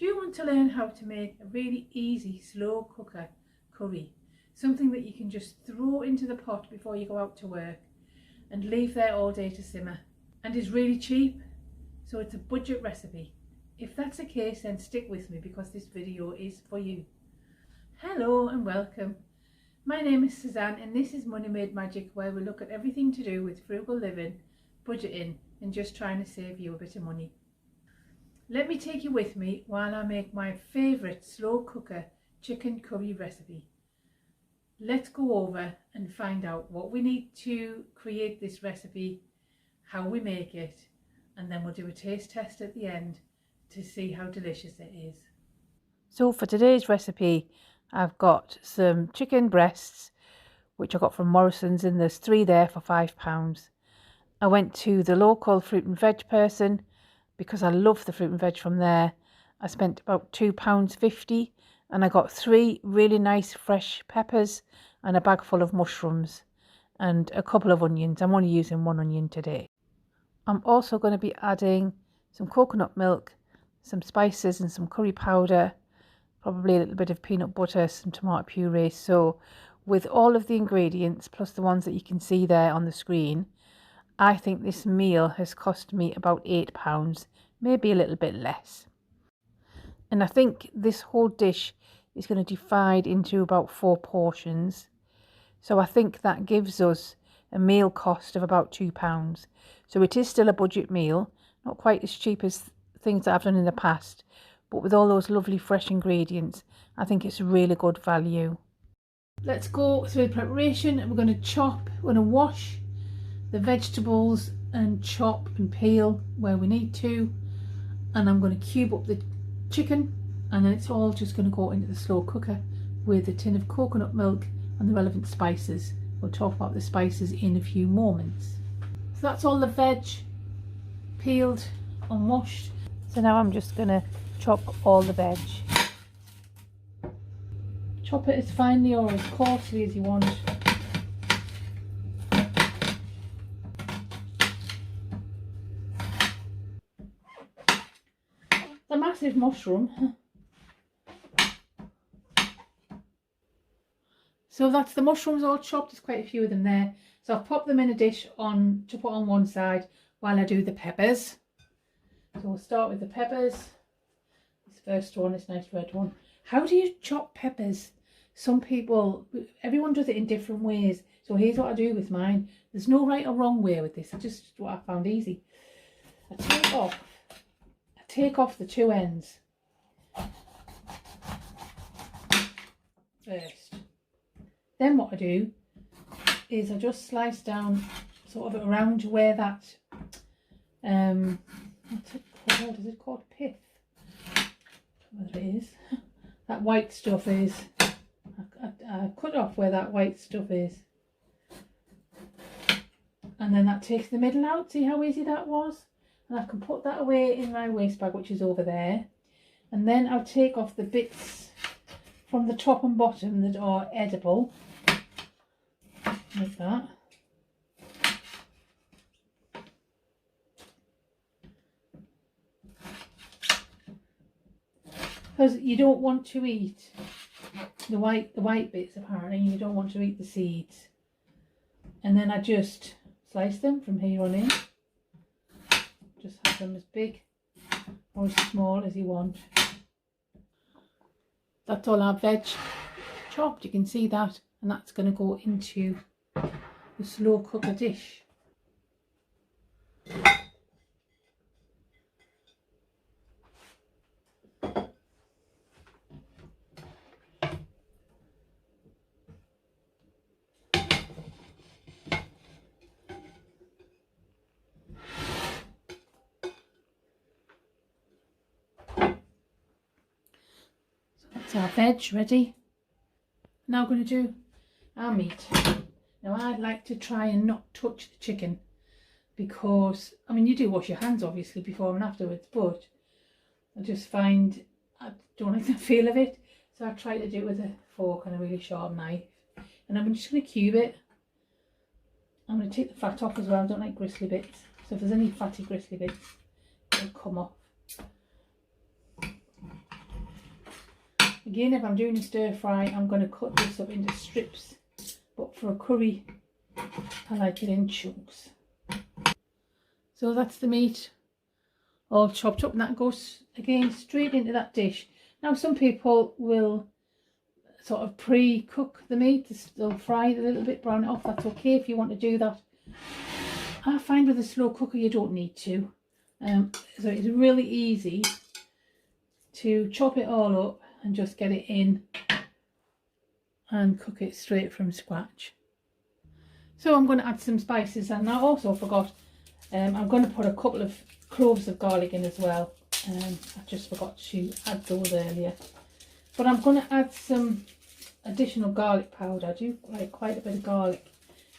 Do you want to learn how to make a really easy slow cooker curry? Something that you can just throw into the pot before you go out to work and leave there all day to simmer, and is really cheap, so it's a budget recipe. If that's the case, then stick with me because this video is for you. Hello and welcome. My name is Suzanne and this is Money Made Magic, where we look at everything to do with frugal living, budgeting and just trying to save you a bit of money. Let me take you with me while I make my favourite slow cooker chicken curry recipe. Let's go over and find out what we need to create this recipe, how we make it, and then we'll do a taste test at the end to see how delicious it is. So for today's recipe, I've got some chicken breasts, which I got from Morrison's, and there's 3 there for £5. I went to the local fruit and veg person because I love the fruit and veg from there. I spent about £2.50 and I got 3 really nice fresh peppers and a bag full of mushrooms and a couple of onions. I'm only using 1 onion today. I'm also going to be adding some coconut milk, some spices and some curry powder, probably a little bit of peanut butter, some tomato puree. So with all of the ingredients plus the ones that you can see there on the screen, I think this meal has cost me about £8, maybe a little bit less. And I think this whole dish is going to divide into about 4 portions. So I think that gives us a meal cost of about £2. So it is still a budget meal, not quite as cheap as things that I've done in the past, but with all those lovely fresh ingredients, I think it's really good value. Let's go through the preparation. We're going to wash the vegetables and chop and peel where we need to, and I'm going to cube up the chicken, and then it's all just going to go into the slow cooker with a tin of coconut milk and the relevant spices. We'll talk about the spices in a few moments. So that's all the veg peeled and washed. So now I'm just going to chop all the veg. Chop it as finely or as coarsely as you want. A massive mushroom. So that's the mushrooms all chopped. There's quite a few of them there. So I've popped them in a dish to put on one side while I do the peppers. So we'll start with the peppers. This first one, this nice red one. How do you chop peppers? Everyone does it in different ways. So here's what I do with mine. There's no right or wrong way with this. It's just what I found easy. I take off the 2 ends first. Then what I do is I just slice down sort of around where that what's it called? Is it called pith? Whether it is. That white stuff is. I cut off where that white stuff is. And then that takes the middle out. See how easy that was? And I can put that away in my waste bag, which is over there. And then I'll take off the bits from the top and bottom that are edible, like that. Because you don't want to eat the white bits, apparently. You don't want to eat the seeds. And then I just slice them from here on in. Just have them as big or as small as you want. That's all our veg chopped, you can see that, and that's going to go into the slow cooker dish. Our veg ready. Now I'm going to do our meat. Now I'd like to try and not touch the chicken because, I mean, you do wash your hands obviously before and afterwards, but I just find I don't like the feel of it, so I try to do it with a fork and a really sharp knife. And I'm just going to cube it. I'm going to take the fat off as well. I don't like gristly bits, so if there's any fatty gristly bits, it'll come off. Again, if I'm doing a stir fry, I'm going to cut this up into strips, but for a curry I like it in chunks. So that's the meat all chopped up, and that goes again straight into that dish. Now some people will sort of pre-cook the meat, they'll fry it a little bit, brown it off. That's okay if you want to do that. I find with a slow cooker you don't need to. So it's really easy to chop it all up and just get it in and cook it straight from scratch. So I'm going to add some spices, and I also forgot, I'm going to put a couple of cloves of garlic in as well. I just forgot to add those earlier. But I'm going to add some additional garlic powder. I do like quite a bit of garlic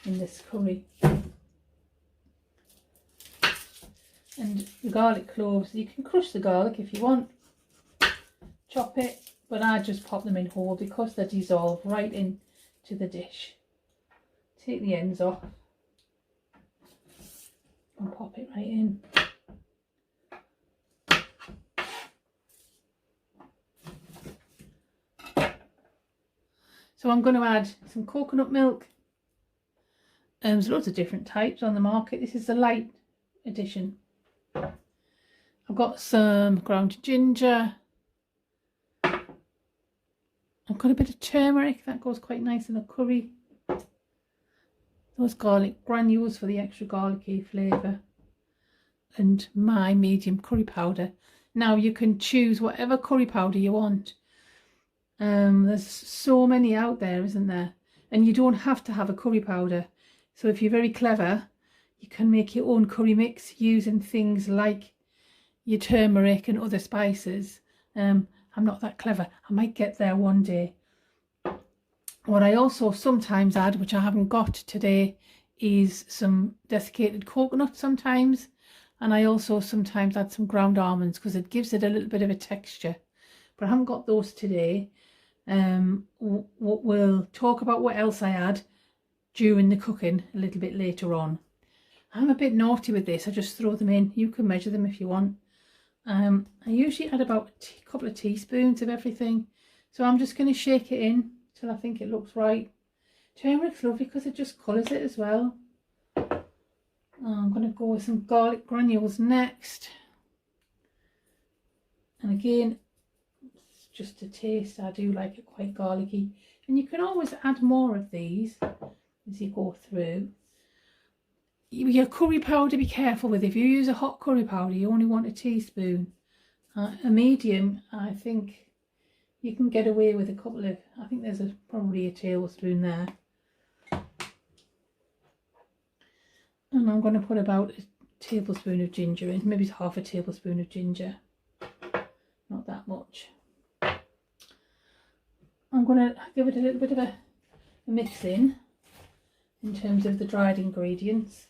in this curry. And the garlic cloves, you can crush the garlic if you want, chop it, but I just pop them in whole because they dissolve right into the dish. Take the ends off and pop it right in. So I'm going to add some coconut milk. There's loads of different types on the market. This is the light edition. I've got some ground ginger. I've got a bit of turmeric, that goes quite nice in a curry. Those garlic granules for the extra garlicky flavour. And my medium curry powder. Now you can choose whatever curry powder you want. There's so many out there, isn't there? And you don't have to have a curry powder. So if you're very clever, you can make your own curry mix using things like your turmeric and other spices. I'm not that clever. I might get there one day. What I also sometimes add, which I haven't got today, is some desiccated coconut sometimes. And I also sometimes add some ground almonds because it gives it a little bit of a texture. But I haven't got those today. We'll talk about what else I add during the cooking a little bit later on. I'm a bit naughty with this. I just throw them in. You can measure them if you want. I usually add about a couple of teaspoons of everything. So I'm just going to shake it in till I think it looks right. Turmeric's lovely because it just colours it as well. I'm going to go with some garlic granules next. And again, it's just a taste. I do like it quite garlicky. And you can always add more of these as you go through. Your curry powder, be careful with. If you use a hot curry powder, you only want a teaspoon. A medium, I think you can get away with a couple of, I think there's probably a tablespoon there. And I'm going to put about a tablespoon of ginger in, maybe half a tablespoon of ginger. Not that much. I'm going to give it a little bit of a mix in terms of the dried ingredients.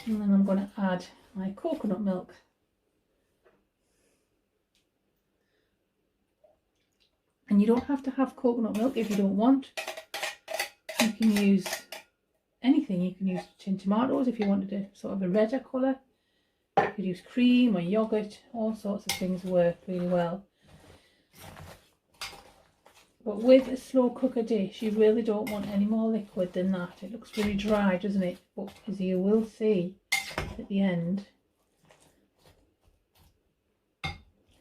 And then I'm going to add my coconut milk. And you don't have to have coconut milk if you don't want. You can use anything. You can use tin tomatoes if you wanted a sort of a redder colour. You could use cream or yoghurt. All sorts of things work really well. But with a slow cooker dish, you really don't want any more liquid than that. It looks really dry, doesn't it? But as you will see at the end,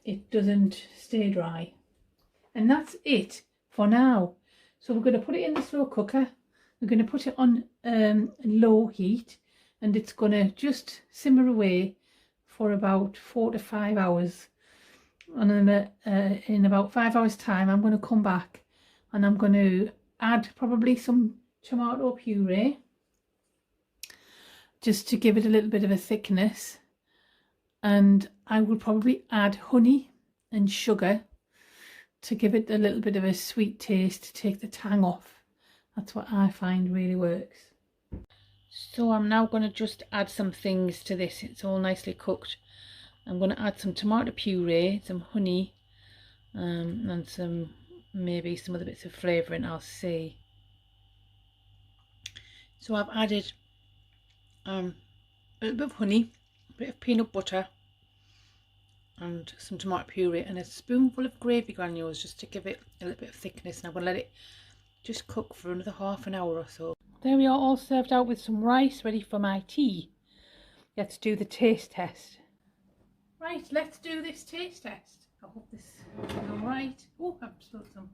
it doesn't stay dry. And that's it for now. So we're going to put it in the slow cooker. We're going to put it on low heat, and it's going to just simmer away for about 4 to 5 hours. And then in about 5 hours time, I'm going to come back and I'm going to add probably some tomato puree just to give it a little bit of a thickness. And I will probably add honey and sugar to give it a little bit of a sweet taste, to take the tang off. That's what I find really works. So I'm now going to just add some things to this. It's all nicely cooked. I'm going to add some tomato puree, some honey, and maybe some other bits of flavouring, I'll see. So I've added a little bit of honey, a bit of peanut butter, and some tomato puree and a spoonful of gravy granules just to give it a little bit of thickness, and I'm going to let it just cook for another half an hour or so. There we are, all served out with some rice ready for my tea. Let's do the taste test. Right, let's do this taste test. I hope this is alright. Oh, I've spilled some.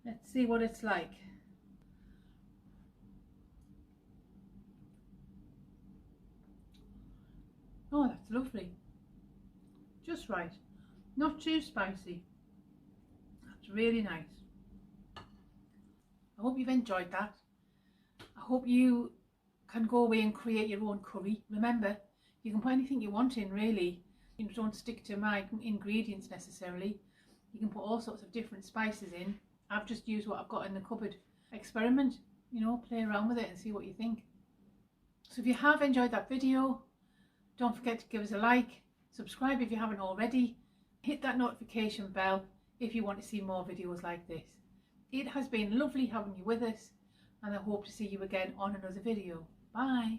Let's see what it's like. Oh, that's lovely. Just right. Not too spicy. That's really nice. I hope you've enjoyed that. I hope you can go away and create your own curry. Remember, you can put anything you want in, really. You don't stick to my ingredients necessarily. You can put all sorts of different spices in. I've just used what I've got in the cupboard. Experiment, you know, play around with it and see what you think. So if you have enjoyed that video, don't forget to give us a like, subscribe if you haven't already, hit that notification bell if you want to see more videos like this. It has been lovely having you with us, and I hope to see you again on another video. Bye.